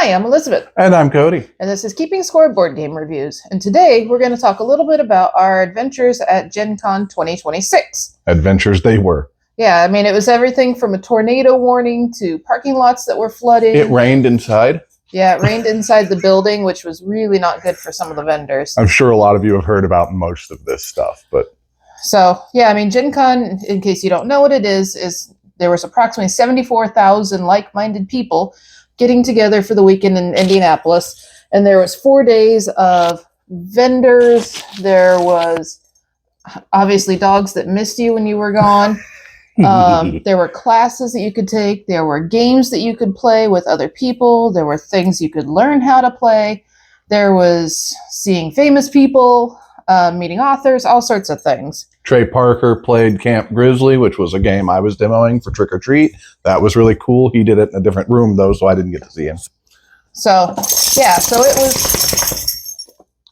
Hi, I'm Elizabeth. And I'm Cody. And this is Keeping Score Board Game Reviews. And today we're going to talk a little bit about our adventures at GenCon 2026. Adventures they were. Yeah, I mean, it was everything from a tornado warning to parking lots that were flooding. It rained inside. Yeah, it rained inside the building, which was really not good for some of the vendors. I'm sure a lot of you have heard about most of this stuff, but... So, yeah, I mean, GenCon, in case you don't know what it is there was approximately 74,000 like-minded people getting together for the weekend in Indianapolis, and there was 4 days of vendors. There was obviously dogs that missed you when you were gone. There were classes that you could take. There were games that you could play with other people. There were things you could learn how to play. There was seeing famous people, meeting authors, all sorts of things. Trey Parker played Camp Grizzly, which was a game I was demoing for Trick or Treat. That was really cool. He did it in a different room, though, so I didn't get to see him. So, yeah,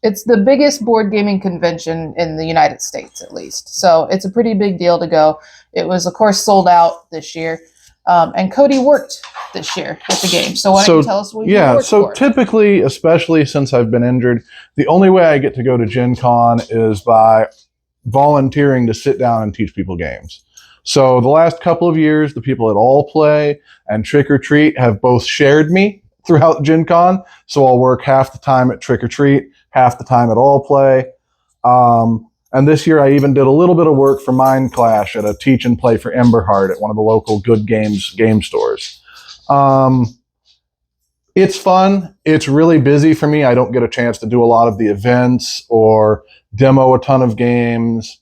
it's the biggest board gaming convention in the United States, at least. So it's a pretty big deal to go. It was, of course, sold out this year. And Cody worked this year with the game. So why don't you tell us what you worked for? Typically, especially since I've been injured, the only way I get to go to Gen Con is by volunteering to sit down and teach people games. So the last couple of years, the people at All Play and Trick or Treat have both shared me throughout Gen Con. So I'll work half the time at Trick or Treat, half the time at All Play. And this year I even did a little bit of work for Mind Clash at a teach and play for Emberheart at one of the local Good Games game stores. It's fun. It's really busy for me. I don't get a chance to do a lot of the events or demo a ton of games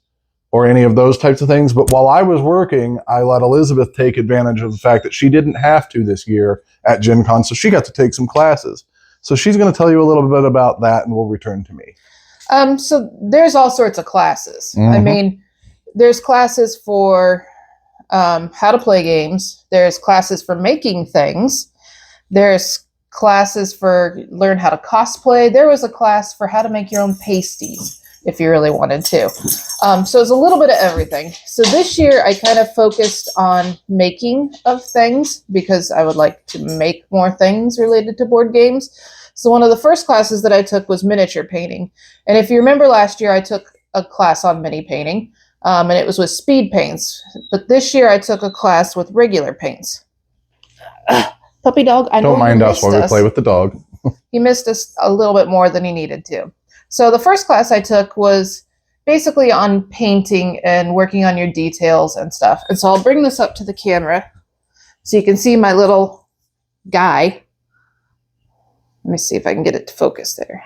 or any of those types of things. But while I was working, I let Elizabeth take advantage of the fact that she didn't have to this year at Gen Con, so she got to take some classes. So she's going to tell you a little bit about that, and we'll return to me. So there's all sorts of classes. Mm-hmm. I mean, there's classes for how to play games. There's classes for making things. There's classes for learn how to cosplay. There was a class for how to make your own pasties if you really wanted to. So it's a little bit of everything. So this year I kind of focused on making of things because I would like to make more things related to board games. So one of the first classes that I took was miniature painting. And if you remember last year, I took a class on mini painting, and it was with speed paints. But this year I took a class with regular paints. Puppy dog, I know don't mind us while we play with the dog. He missed us a little bit more than he needed to. So the first class I took was basically on painting and working on your details and stuff. And so I'll bring this up to the camera so you can see my little guy. Let me see if I can get it to focus there.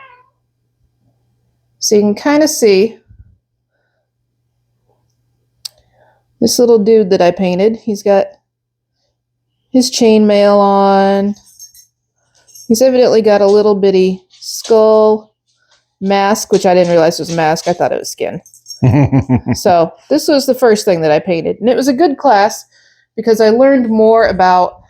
So you can kind of see this little dude that I painted. He's got his chainmail on. He's evidently got a little bitty skull mask, which I didn't realize was a mask. I thought it was skin. So this was the first thing that I painted. And it was a good class because I learned more about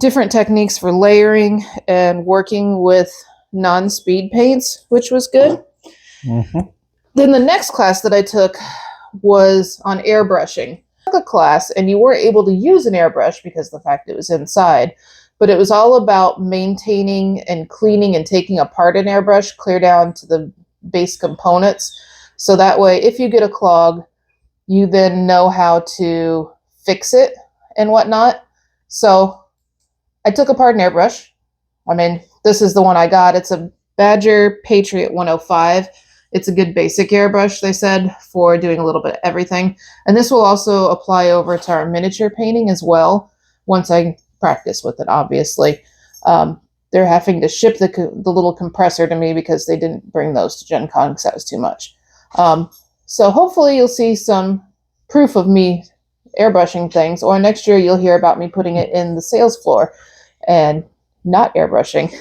different techniques for layering and working with non-speed paints, which was good. Mm-hmm. Then the next class that I took was on airbrushing. I took a class and you weren't able to use an airbrush because of the fact it was inside, but it was all about maintaining and cleaning and taking apart an airbrush clear down to the base components. So that way, if you get a clog, you then know how to fix it and whatnot. So I took apart an airbrush. I mean, this is the one I got. It's a Badger Patriot 105. It's a good basic airbrush, they said, for doing a little bit of everything. And this will also apply over to our miniature painting as well, once I practice with it, obviously. They're having to ship the little compressor to me because they didn't bring those to Gen Con because that was too much. So hopefully you'll see some proof of me airbrushing things, or next year you'll hear about me putting it in the sales floor and not airbrushing.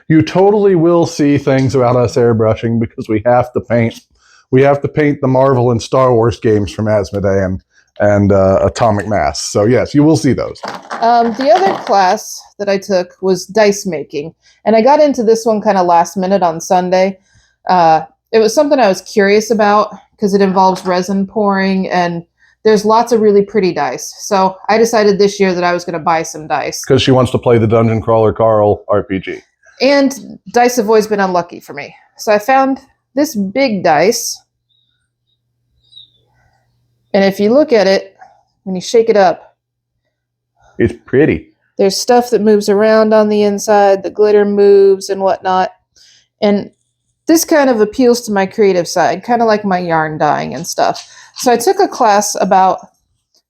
You totally will see things about us airbrushing because we have to paint the Marvel and Star Wars games from Asmodee and Atomic Mass. So yes, you will see those. The other class that I took was dice making, and I got into this one kind of last minute on Sunday. It was something I was curious about because it involves resin pouring, and there's lots of really pretty dice. So I decided this year that I was going to buy some dice. Because she wants to play the Dungeon Crawler Carl RPG. And dice have always been unlucky for me. So I found this big dice. And if you look at it, when you shake it up, it's pretty. There's stuff that moves around on the inside, the glitter moves and whatnot. And this kind of appeals to my creative side, kind of like my yarn dyeing and stuff. So I took a class about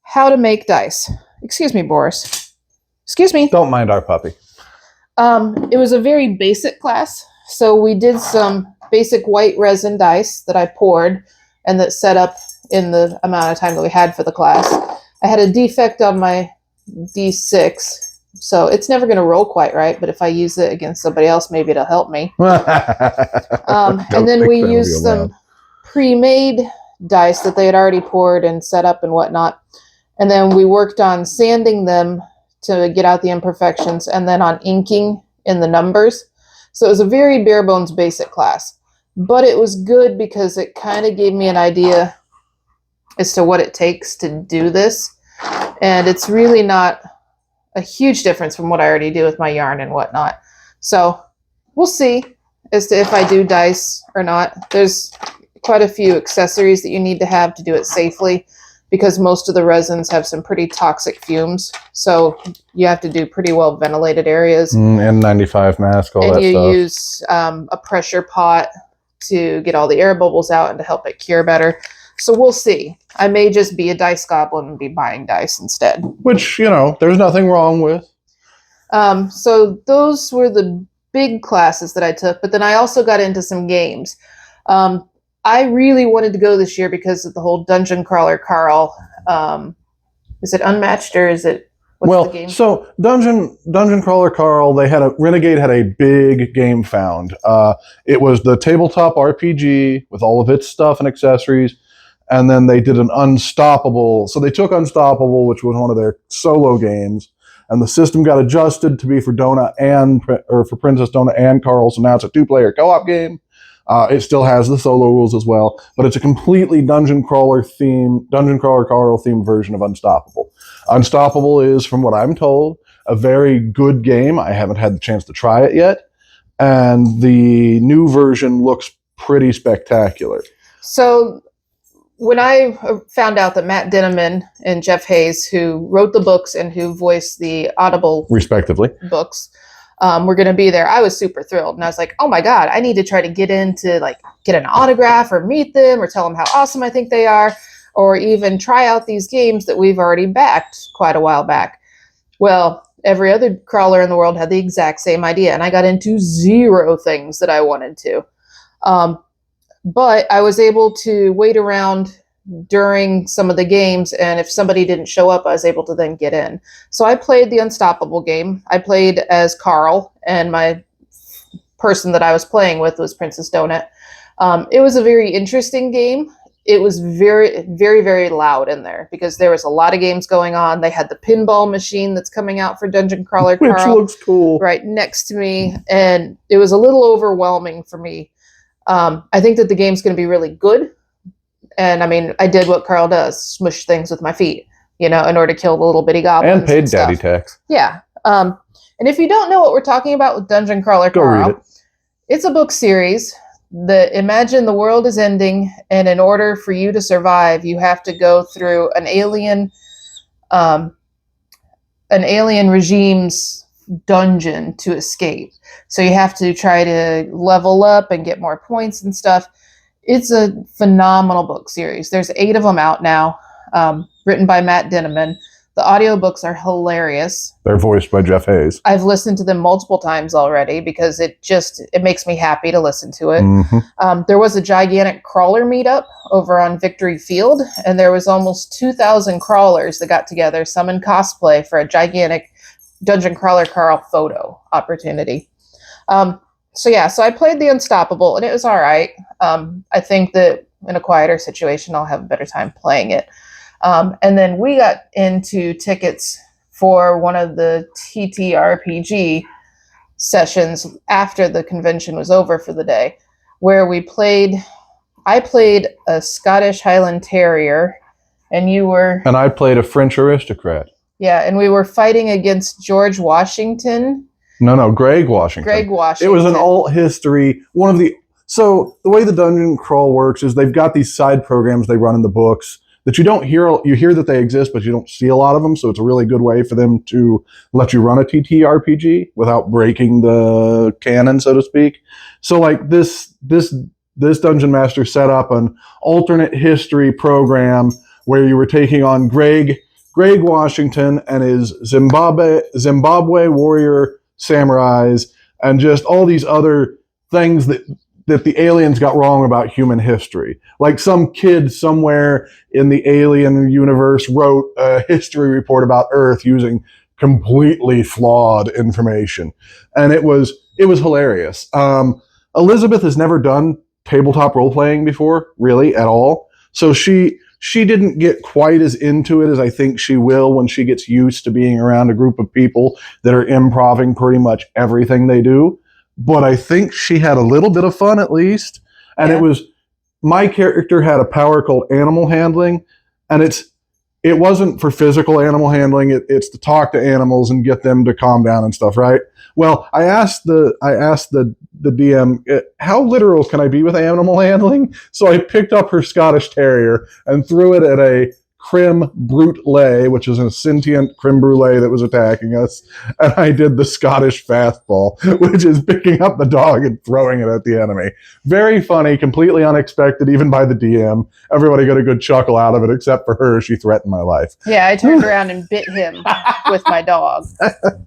how to make dice. Excuse me, Boris. Excuse me. Don't mind our puppy. It was a very basic class. So we did some basic white resin dice that I poured and that set up in the amount of time that we had for the class. I had a defect on my D6, so it's never going to roll quite right, but if I use it against somebody else, maybe it'll help me. And then we used some pre-made dice that they had already poured and set up and whatnot. And then we worked on sanding them to get out the imperfections and then on inking in the numbers. So it was a very bare bones basic class, but it was good because it kind of gave me an idea as to what it takes to do this. And it's really not a huge difference from what I already do with my yarn and whatnot. So we'll see as to if I do dice or not. There's quite a few accessories that you need to have do it safely because most of the resins have some pretty toxic fumes. So you have to do pretty well ventilated areas. N95 mask, all that stuff. And you use a pressure pot to get all the air bubbles out and to help it cure better. So we'll see. I may just be a dice goblin and be buying dice instead. Which, there's nothing wrong with. So those were the big classes that I took, but then I also got into some games. I really wanted to go this year because of the whole Dungeon Crawler Carl. Is it Unmatched or is it... What's the game? So Dungeon Crawler Carl, Renegade had a big game found. It was the tabletop RPG with all of its stuff and accessories. And then they did an Unstoppable. So they took Unstoppable, which was one of their solo games, and the system got adjusted to be for for Princess Donna and Carl. So now it's a 2-player co-op game. It still has the solo rules as well, but it's a completely Dungeon Crawler Carl themed version of Unstoppable. Unstoppable is, from what I'm told, a very good game. I haven't had the chance to try it yet, and the new version looks pretty spectacular. So when I found out that Matt Dinneman and Jeff Hayes, who wrote the books and who voiced the Audible respectively books, were going to be there, I was super thrilled. And I was like, oh my God, I need to try to get get an autograph or meet them or tell them how awesome I think they are, or even try out these games that we've already backed quite a while back. Well, every other crawler in the world had the exact same idea, and I got into 0 things that I wanted to. But I was able to wait around during some of the games, and if somebody didn't show up, I was able to then get in. So I played the Unstoppable game. I played as Carl, and my person that I was playing with was Princess Donut. It was a very interesting game. It was very, very, very loud in there because there was a lot of games going on. They had the pinball machine that's coming out for Dungeon Crawler Carl, which looks cool, right next to me, and it was a little overwhelming for me. I think that the game's going to be really good. And I mean, I did what Carl does, smush things with my feet, in order to kill the little bitty goblins. And paid daddy tax. Yeah. And if you don't know what we're talking about with Dungeon Crawler Carl, it's a book series that imagine the world is ending, and in order for you to survive, you have to go through an alien regime's dungeon to escape. So you have to try to level up and get more points and stuff. It's a phenomenal book series. There's 8 of them out now, written by Matt Dinneman. The audiobooks are hilarious. They're voiced by Jeff Hayes. I've listened to them multiple times already because it makes me happy to listen to it. Mm-hmm. There was a gigantic crawler meetup over on Victory Field, and there was almost 2,000 crawlers that got together, some in cosplay, for a gigantic Dungeon Crawler Carl photo opportunity. So I played the Unstoppable, and it was all right. I think that in a quieter situation, I'll have a better time playing it. And then we got into tickets for one of the TTRPG sessions after the convention was over for the day, where I played a Scottish Highland Terrier, and you were... And I played a French aristocrat. Yeah, and we were fighting against George Washington. No, Greg Washington. Greg Washington. It was an alt history. So the way the dungeon crawl works is they've got these side programs they run in the books that you don't hear. You hear that they exist, but you don't see a lot of them. So it's a really good way for them to let you run a TTRPG without breaking the canon, so to speak. So like this dungeon master set up an alternate history program where you were taking on Greg Washington and his Zimbabwe warrior samurais and just all these other things that the aliens got wrong about human history. Like some kid somewhere in the alien universe wrote a history report about Earth using completely flawed information. And it was hilarious. Elizabeth has never done tabletop role-playing before, really, at all. So she didn't get quite as into it as I think she will when she gets used to being around a group of people that are improving pretty much everything they do. But I think she had a little bit of fun at least. And Yeah. My character had a power called animal handling, and it wasn't for physical animal handling. It's to talk to animals and get them to calm down and stuff, right? Well, I asked the DM, how literal can I be with animal handling? So I picked up her Scottish Terrier and threw it at a creme brulee, which is a sentient creme brulee that was attacking us. And I did the Scottish fastball, which is picking up the dog and throwing it at the enemy. Very funny, completely unexpected, even by the DM. Everybody got a good chuckle out of it, except for her. She threatened my life. Yeah, I turned around and bit him with my dog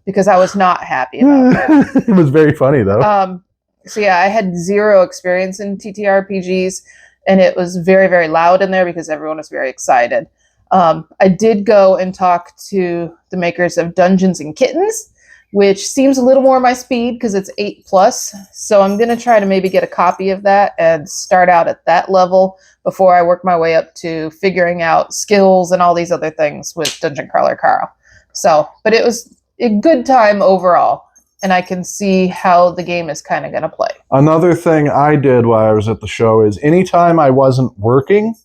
because I was not happy about it. It was very funny, though. So yeah, I had zero experience in TTRPGs, and it was very, very loud in there because everyone was very excited. I did go and talk to the makers of Dungeons and Kittens, which seems a little more my speed because it's 8+. So I'm going to try to maybe get a copy of that and start out at that level before I work my way up to figuring out skills and all these other things with Dungeon Crawler Carl. So, but it was a good time overall, and I can see how the game is kind of going to play. Another thing I did while I was at the show is anytime I wasn't working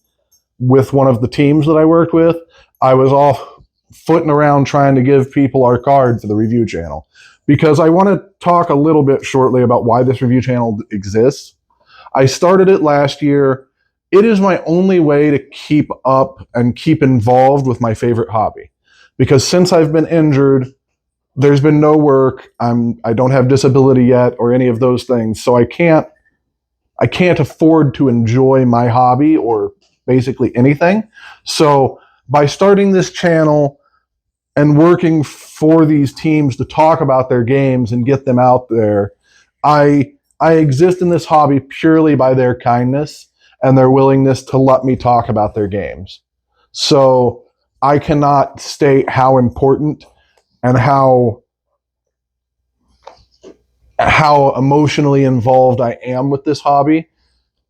with one of the teams that I worked with, I was off footing around trying to give people our card for the review channel, because I want to talk a little bit shortly about why this review channel exists. I started it last year. It is my only way to keep up and keep involved with my favorite hobby, because since I've been injured, there's been no work. I don't have disability yet or any of those things, so I can't afford to enjoy my hobby or basically anything. So by starting this channel and working for these teams to talk about their games and get them out there, I exist in this hobby purely by their kindness and their willingness to let me talk about their games. So I cannot state how important and how emotionally involved I am with this hobby,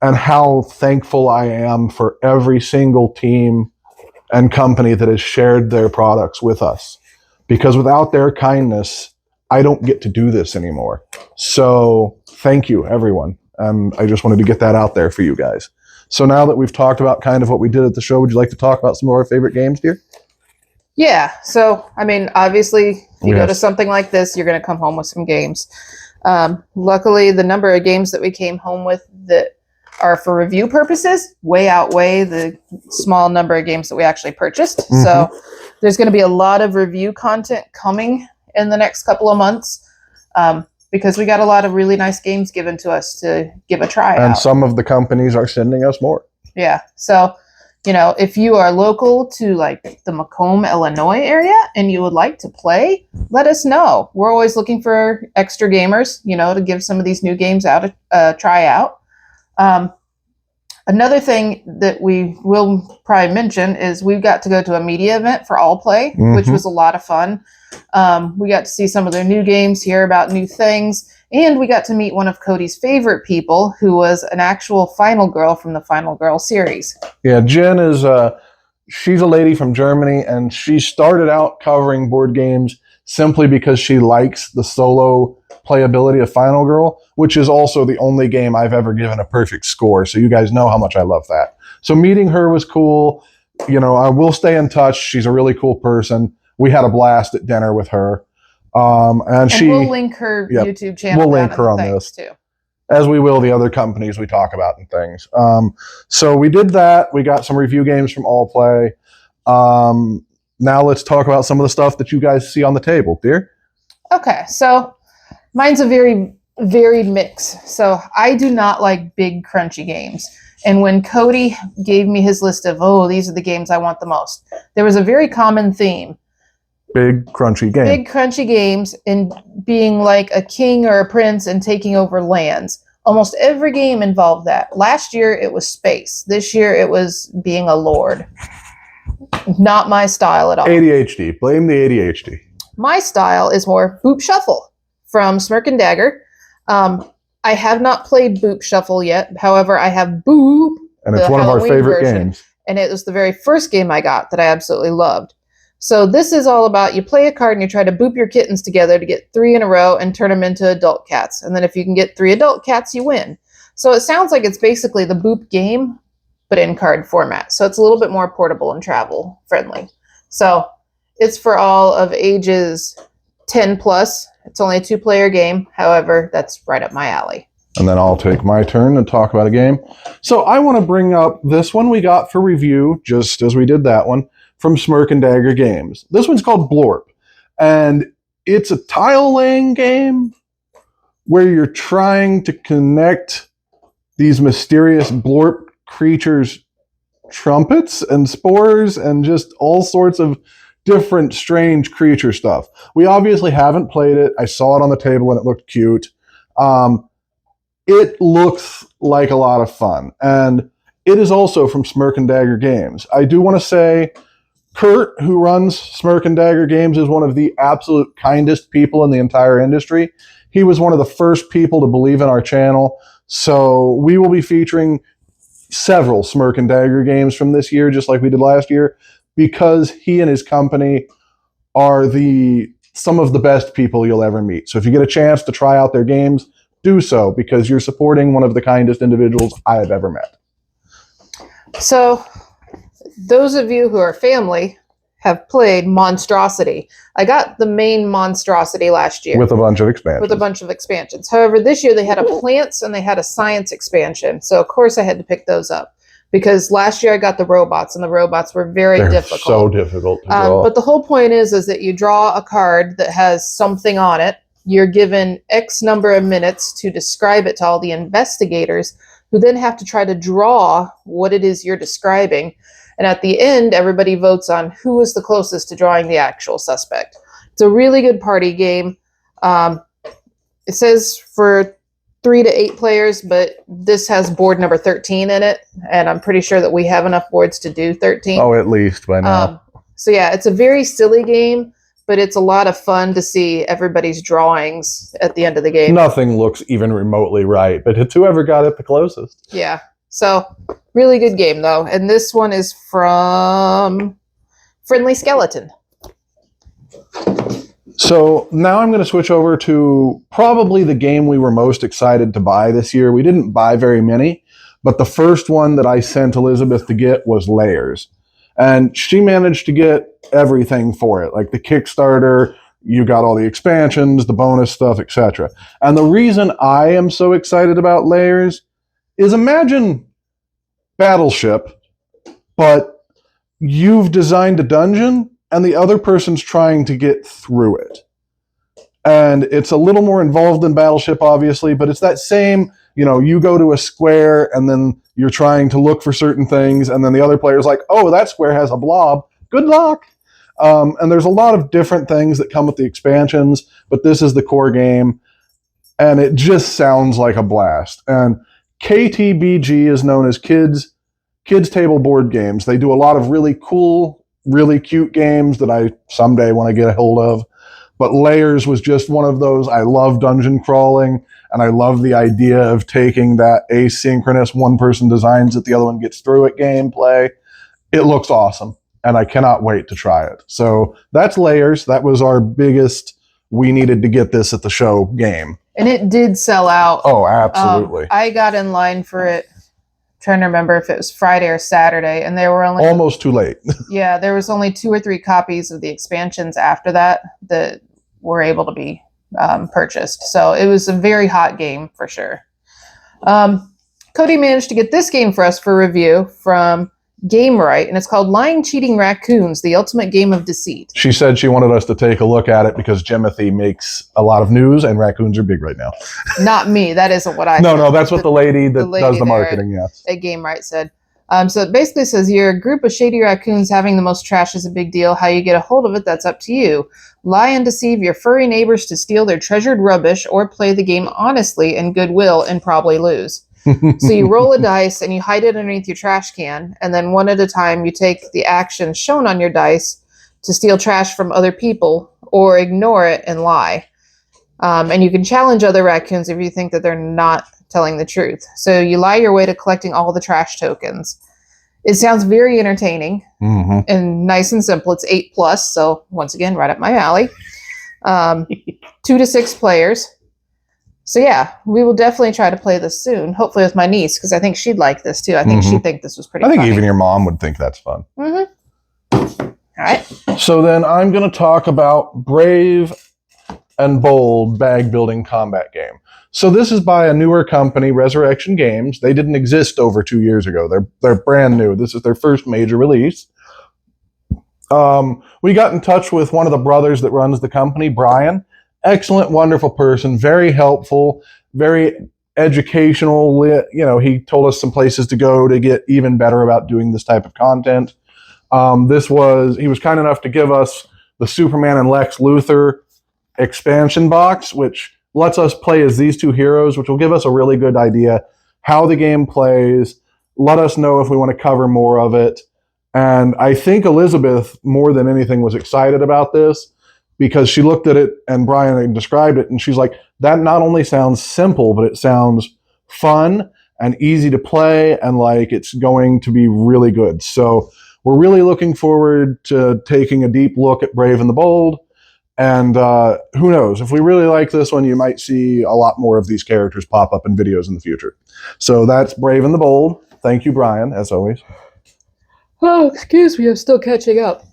and how thankful I am for every single team and company that has shared their products with us. Because without their kindness, I don't get to do this anymore. So thank you, everyone. I just wanted to get that out there for you guys. So now that we've talked about kind of what we did at the show, would you like to talk about some of our favorite games, dear? Yeah. So, I mean, obviously, if you go to something like this, you're going to come home with some games. Luckily, the number of games that we came home with that are for review purposes way outweigh the small number of games that we actually purchased. Mm-hmm. So there's going to be a lot of review content coming in the next couple of months, because we got a lot of really nice games given to us to give a try out. And some of the companies are sending us more. Yeah. So, you know, if you are local to like the Macomb, Illinois area and you would like to play, let us know. We're always looking for extra gamers, you know, to give some of these new games out a try out. Another thing that we will probably mention is we got to go to a media event for All Play, mm-hmm. which was a lot of fun. We got to see some of their new games, hear about new things, and we got to meet one of Cody's favorite people, who was an actual Final Girl from the Final Girl series. Yeah, Jen is she's a lady from Germany, and she started out covering board games simply because she likes the solo playability of Final Girl, which is also the only game I've ever given a perfect score. So you guys know how much I love that. So meeting her was cool. I will stay in touch. She's a really cool person. We had a blast at dinner with her. And we'll link her YouTube channel. We'll link her on this too, as we will the other companies we talk about and things. So we did that. We got some review games from All Play. Now let's talk about some of the stuff that you guys see on the table, dear. Okay, so mine's a very varied mix. So I do not like big crunchy games. And when Cody gave me his list of, these are the games I want the most, there was a very common theme. Big crunchy game. Big crunchy games and being like a king or a prince and taking over lands. Almost every game involved that. Last year it was space. This year it was being a lord. Not my style at all. ADHD. Blame the ADHD. My style is more Boop Shuffle from Smirk and Dagger. I have not played Boop Shuffle yet. However, I have Boop. And it's one of our favorite games. And it was the very first game I got that I absolutely loved. So this is all about, you play a card and you try to boop your kittens together to get 3 in a row and turn them into adult cats. And then if you can get 3 adult cats, you win. So it sounds like it's basically the Boop game, but in card format. So it's a little bit more portable and travel friendly. So it's for all of ages 10 plus. It's only a 2-player game. However, that's right up my alley. And then I'll take my turn and talk about a game. So I want to bring up this one we got for review, just as we did that one, from Smirk and Dagger Games. This one's called Blorp. And it's a tile-laying game where you're trying to connect these mysterious Blorp creatures' trumpets and spores and just all sorts of different strange creature stuff. We obviously haven't played it. I saw it on the table and it looked cute. It looks like a lot of fun. And it is also from Smirk and Dagger Games. I do want to say Kurt, who runs Smirk and Dagger Games, is one of the absolute kindest people in the entire industry. He was one of the first people to believe in our channel. So we will be featuring several Smirk and Dagger games from this year, just like we did last year, because he and his company are some of the best people you'll ever meet. So if you get a chance to try out their games, do so, because you're supporting one of the kindest individuals I have ever met. So those of you who are family have played Monstrosity. I got the main Monstrosity last year. With a bunch of expansions. However, this year they had a plants and they had a science expansion. So, of course, I had to pick those up. Because last year I got the robots, and the robots were They're difficult. So difficult to draw. But the whole point is that you draw a card that has something on it. You're given X number of minutes to describe it to all the investigators, who then have to try to draw what it is you're describing. And at the end, everybody votes on who is the closest to drawing the actual suspect. It's a really good party game. It says for 3 to 8 players, but this has board number 13 in it. And I'm pretty sure that we have enough boards to do 13. Oh, at least by now. So yeah, it's a very silly game, but it's a lot of fun to see everybody's drawings at the end of the game. Nothing looks even remotely right, but it's whoever got it the closest. Yeah. So, really good game, though. And this one is from Friendly Skeleton. So now I'm going to switch over to probably the game we were most excited to buy this year. We didn't buy very many, but the first one that I sent Elizabeth to get was Layers. And she managed to get everything for it, like the Kickstarter, you got all the expansions, the bonus stuff, etc. And the reason I am so excited about Layers is, imagine Battleship, but you've designed a dungeon and the other person's trying to get through it. And it's a little more involved than Battleship, obviously, but it's that same, you go to a square and then you're trying to look for certain things, and then the other player's like, oh, that square has a blob. Good luck. And there's a lot of different things that come with the expansions, but this is the core game, and it just sounds like a blast. And KTBG is known as Kids Table Board Games. They do a lot of really cool, really cute games that I someday want to get a hold of. But Layers was just one of those. I love dungeon crawling, and I love the idea of taking that asynchronous, one person designs it, the other one gets through it gameplay. It looks awesome, and I cannot wait to try it. So that's Layers. That was our biggest, we needed to get this at the show game. And it did sell out. Oh, absolutely. I got in line for it trying to remember if it was Friday or Saturday, and there were only almost too late. Yeah, there was only 2 or 3 copies of the expansions after that were able to be purchased. So it was a very hot game for sure. Cody managed to get this game for us for review from Game Right, and it's called Lying Cheating Raccoons, the Ultimate Game of Deceit. She said she wanted us to take a look at it because Jimothy makes a lot of news and raccoons are big right now. Not me. That isn't what I No, said. no, that's what the lady that does the marketing, yes. At Game Right said. So it basically says you're a group of shady raccoons having the most trash is a big deal. How you get a hold of it, that's up to you. Lie and deceive your furry neighbors to steal their treasured rubbish, or play the game honestly and goodwill and probably lose. So you roll a dice and you hide it underneath your trash can, and then one at a time you take the action shown on your dice to steal trash from other people or ignore it and lie. And you can challenge other raccoons if you think that they're not telling the truth. So you lie your way to collecting all the trash tokens. It sounds very entertaining and nice and simple. It's 8+, so once again, right up my alley. 2 to 6 players. So yeah, we will definitely try to play this soon, hopefully with my niece, because I think she'd like this too. I think she'd think this was pretty funny. I think even your mom would think that's fun. All right. So then I'm going to talk about Brave and Bold bag building combat game. So this is by a newer company, Resurrection Games. They didn't exist over 2 years ago. They're brand new. This is their first major release. We got in touch with one of the brothers that runs the company, Brian. Excellent, wonderful person, very helpful, very educational. You know, he told us some places to go to get even better about doing this type of content. He was kind enough to give us the Superman and Lex Luthor expansion box, which lets us play as these 2 heroes, which will give us a really good idea how the game plays, let us know if we want to cover more of it. And I think Elizabeth, more than anything, was excited about this because she looked at it and Brian described it, and she's like, that not only sounds simple, but it sounds fun and easy to play, and like it's going to be really good. So we're really looking forward to taking a deep look at Brave and the Bold. And who knows, if we really like this one, you might see a lot more of these characters pop up in videos in the future. So that's Brave and the Bold. Thank you, Brian, as always. Oh, excuse me, I'm still catching up.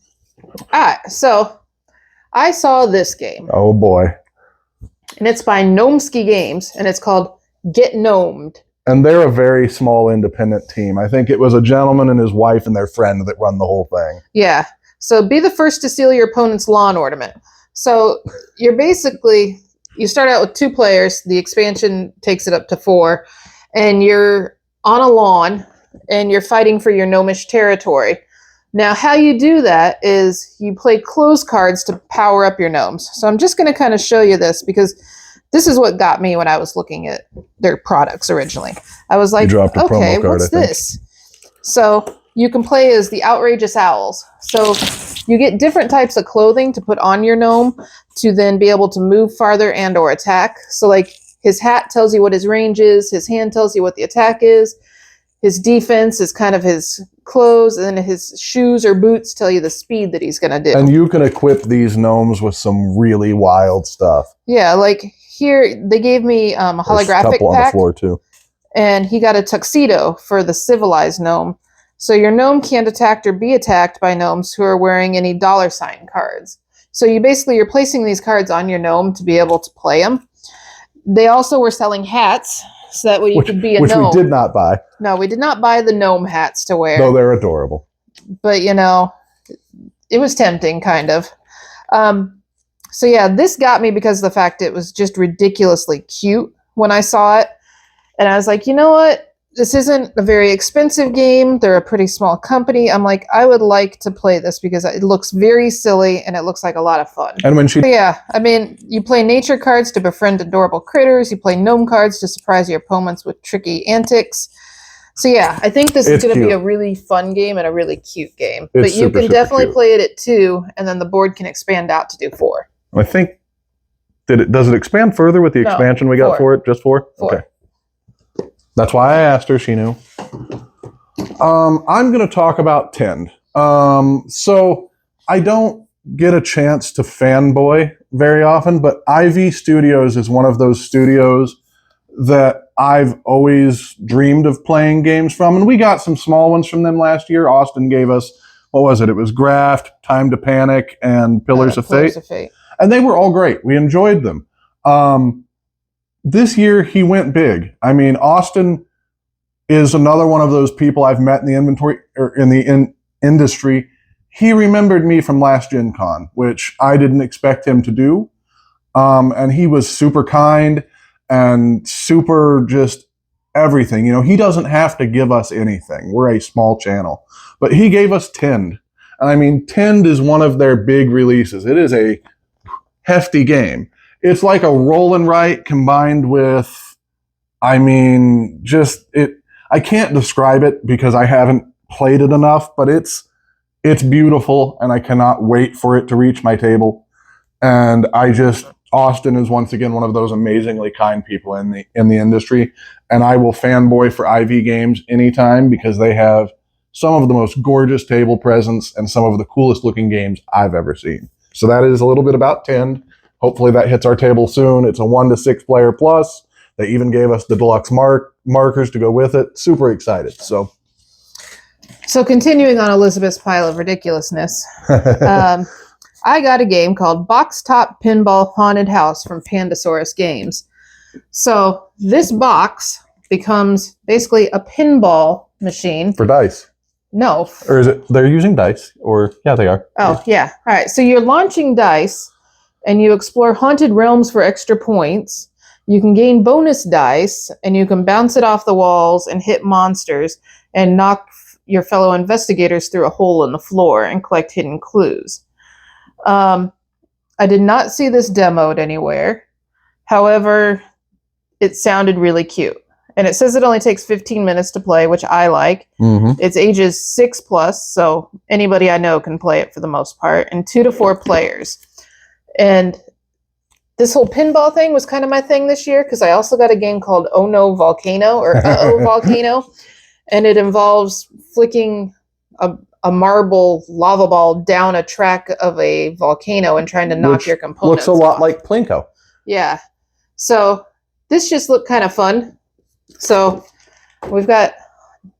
All right, so I saw this game. Oh, boy. And it's by Gnomesky Games, and it's called Get Gnomed. And they're a very small independent team. I think it was a gentleman and his wife and their friend that run the whole thing. Yeah. So be the first to steal your opponent's lawn ornament. So you start out with 2 players. The expansion takes it up to 4. And you're on a lawn, and you're fighting for your gnomish territory. Now, how you do that is you play close cards to power up your gnomes. So I'm just going to kind of show you this because this is what got me when I was looking at their products originally. I was like, okay, what's this? So you can play as the Outrageous Owls. So you get different types of clothing to put on your gnome to then be able to move farther and or attack. So like his hat tells you what his range is. His hand tells you what the attack is. His defense is kind of his clothes, and then his shoes or boots tell you the speed that he's going to do. And you can equip these gnomes with some really wild stuff. Yeah, like here they gave me a holographic There's a couple pack, on the floor too. And he got a tuxedo for the civilized gnome. So your gnome can't attack or be attacked by gnomes who are wearing any $ cards. So you're placing these cards on your gnome to be able to play them. They also were selling hats, so that way you could be a gnome. Which we did not buy. No, we did not buy the gnome hats to wear. Though they're adorable. But, it was tempting, kind of. So yeah, this got me because of the fact it was just ridiculously cute when I saw it. And I was like, you know what? This isn't a very expensive game. They're a pretty small company. I'm like, I would like to play this because it looks very silly and it looks like a lot of fun. And when you play nature cards to befriend adorable critters. You play gnome cards to surprise your opponents with tricky antics. So yeah, I think this is going to be a really fun game and a really cute game. But you can definitely play it at 2, and then the board can expand out to do 4. I think, does it expand further with the expansion we got for it? Just 4? 4. Okay. That's why I asked her. She knew. I'm going to talk about Tend. So I don't get a chance to fanboy very often, but IV Studios is one of those studios that I've always dreamed of playing games from, and we got some small ones from them last year. Austin gave us, what was it? It was Graft, Time to Panic, and Pillars of Fate. And they were all great. We enjoyed them. This year, he went big. I mean, Austin is another one of those people I've met in the inventory or in the industry. He remembered me from last GenCon, which I didn't expect him to do. And he was super kind and super just everything. You know, he doesn't have to give us anything. We're a small channel. But he gave us Tend. And I mean, Tend is one of their big releases. It is a hefty game. It's like a roll and write combined with, I mean, just it. I can't describe it because I haven't played it enough, but it's beautiful, and I cannot wait for it to reach my table. And Austin is once again one of those amazingly kind people in the industry, and I will fanboy for IV Games anytime because they have some of the most gorgeous table presents and some of the coolest looking games I've ever seen. So that is a little bit about Tend. Hopefully that hits our table soon. It's a 1 to 6 player plus. They even gave us the deluxe markers to go with it. Super excited. So continuing on Elizabeth's pile of ridiculousness, I got a game called Box Top Pinball Haunted House from Pandasaurus Games. So this box becomes basically a pinball machine. For dice. No. Or is it, they're using dice? Or, yeah, they are. Oh, yeah. All right. So you're launching dice, and you explore haunted realms for extra points. You can gain bonus dice, and you can bounce it off the walls and hit monsters and knock your fellow investigators through a hole in the floor and collect hidden clues. I did not see this demoed anywhere. However, it sounded really cute. And it says it only takes 15 minutes to play, which I like. Mm-hmm. It's ages 6 plus, so anybody I know can play it for the most part, and 2 to 4 players. And this whole pinball thing was kind of my thing this year because I also got a game called Oh No Volcano or Uh-Oh Volcano, and it involves flicking a marble lava ball down a track of a volcano and trying to knock your components looks a lot off. like Plinko. Yeah. So this just looked kind of fun. So we've got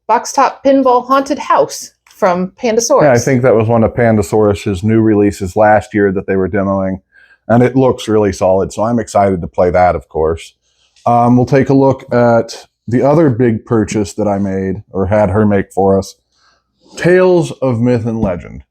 Box Top Pinball Haunted House from Pandasaurus. Yeah, I think that was one of Pandasaurus's new releases last year that they were demoing, and it looks really solid. So I'm excited to play that, of course. We'll take a look at the other big purchase that I made, or had her make for us, Tales of Myth and Legend.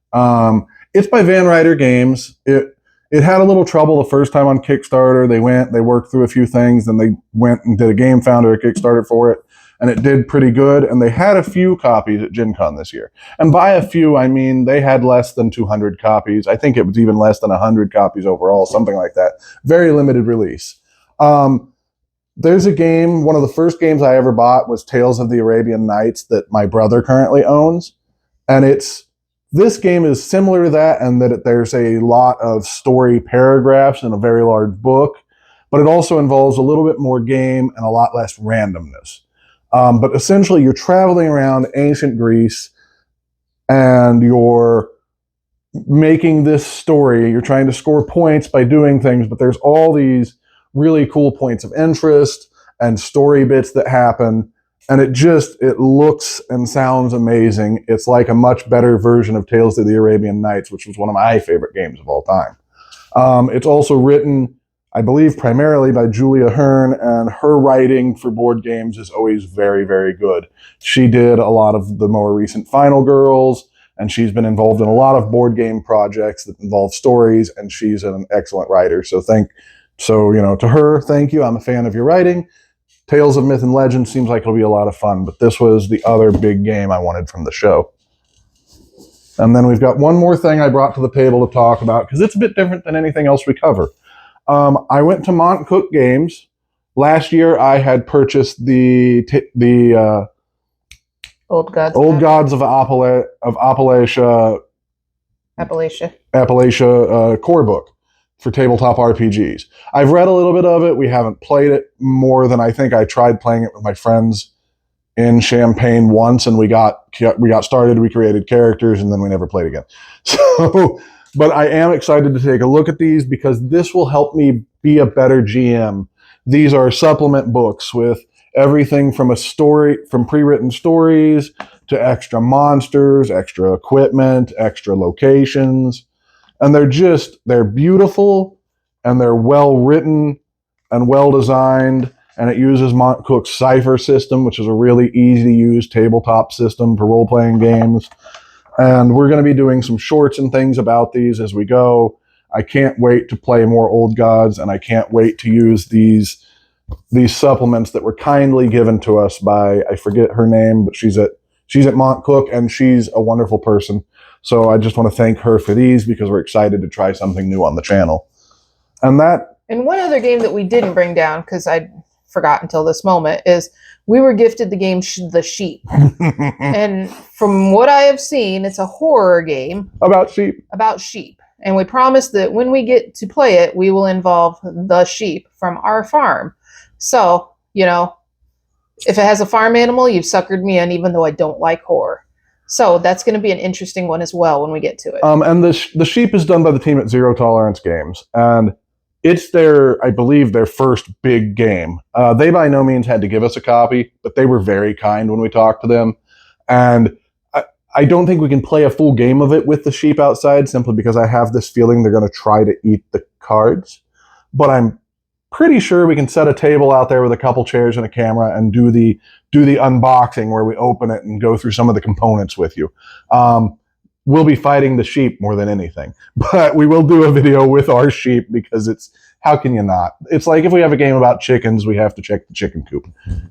It's by Van Ryder Games. It had a little trouble the first time on Kickstarter. They worked through a few things, then they went and did a Game Founder, a Kickstarter for it, and it did pretty good. And they had a few copies at GenCon this year. And by a few, I mean they had less than 200 copies. I think it was even less than 100 copies overall, something like that. Very limited release. There's a game, one of the first games I ever bought was Tales of the Arabian Nights that my brother currently owns. And this game is similar to that, and that there's a lot of story paragraphs in a very large book, but it also involves a little bit more game and a lot less randomness. But essentially, you're traveling around ancient Greece, and you're making this story. You're trying to score points by doing things, but there's all these really cool points of interest and story bits that happen. And it looks and sounds amazing. It's like a much better version of Tales of the Arabian Nights, which was one of my favorite games of all time. It's also written, I believe, primarily by Julia Hearn, and her writing for board games is always very, very good. She did a lot of the more recent Final Girls, and she's been involved in a lot of board game projects that involve stories, and she's an excellent writer. So to her, thank you. I'm a fan of your writing. Tales of Myth and Legend seems like it'll be a lot of fun, but this was the other big game I wanted from the show. And then we've got one more thing I brought to the table to talk about, because it's a bit different than anything else we cover. I went to Montcook Games. Last year, I had purchased the Old Gods of Appalachia core book for tabletop RPGs. I've read a little bit of it. We haven't played it more than I think I tried playing it with my friends in Champaign once, and we got started, we created characters, and then we never played again. So, but I am excited to take a look at these because this will help me be a better GM. These are supplement books with everything from pre-written stories to extra monsters, extra equipment, extra locations. And they're beautiful, and they're well written and well designed. And it uses Mont Cook's Cypher system, which is a really easy to use tabletop system for role-playing games. And we're going to be doing some shorts and things about these as we go. I can't wait to play more Old Gods, and I can't wait to use these supplements that were kindly given to us by, I forget her name, but she's at Mont Cook, and she's a wonderful person. So I just want to thank her for these, because we're excited to try something new on the channel. And one other game that we didn't bring down, because I forgot until this moment, is we were gifted the game The Sheep. And from what I have seen, it's a horror game. About sheep. And we promised that when we get to play it, we will involve the sheep from our farm. So, you know, if it has a farm animal, you've suckered me in, even though I don't like horror. So that's going to be an interesting one as well when we get to it. And the Sheep is done by the team at Zero Tolerance Games. And it's I believe, their first big game. They by no means had to give us a copy, but they were very kind when we talked to them. And I don't think we can play a full game of it with the sheep outside, simply because I have this feeling they're going to try to eat the cards. But I'm pretty sure we can set a table out there with a couple chairs and a camera and do the unboxing where we open it and go through some of the components with you. We'll be fighting the sheep more than anything, but we will do a video with our sheep, because how can you not? It's like if we have a game about chickens, we have to check the chicken coop.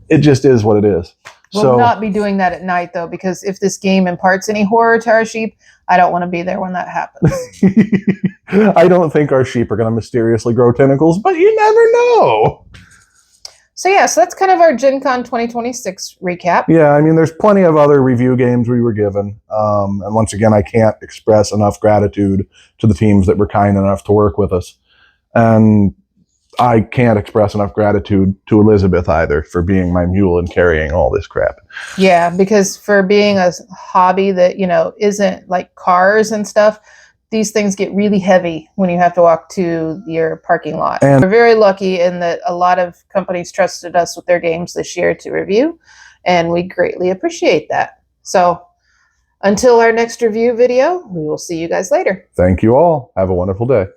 It just is what it is. We'll not be doing that at night, though, because if this game imparts any horror to our sheep, I don't want to be there when that happens. I don't think our sheep are going to mysteriously grow tentacles, but you never know. So yeah, so that's kind of our GenCon 2026 recap. Yeah, I mean, there's plenty of other review games we were given. And once again, I can't express enough gratitude to the teams that were kind enough to work with us. And I can't express enough gratitude to Elizabeth either for being my mule and carrying all this crap. Yeah, because for being a hobby that, you know, isn't like cars and stuff, these things get really heavy when you have to walk to your parking lot. And we're very lucky in that a lot of companies trusted us with their games this year to review, and we greatly appreciate that. So until our next review video, we will see you guys later. Thank you all. Have a wonderful day.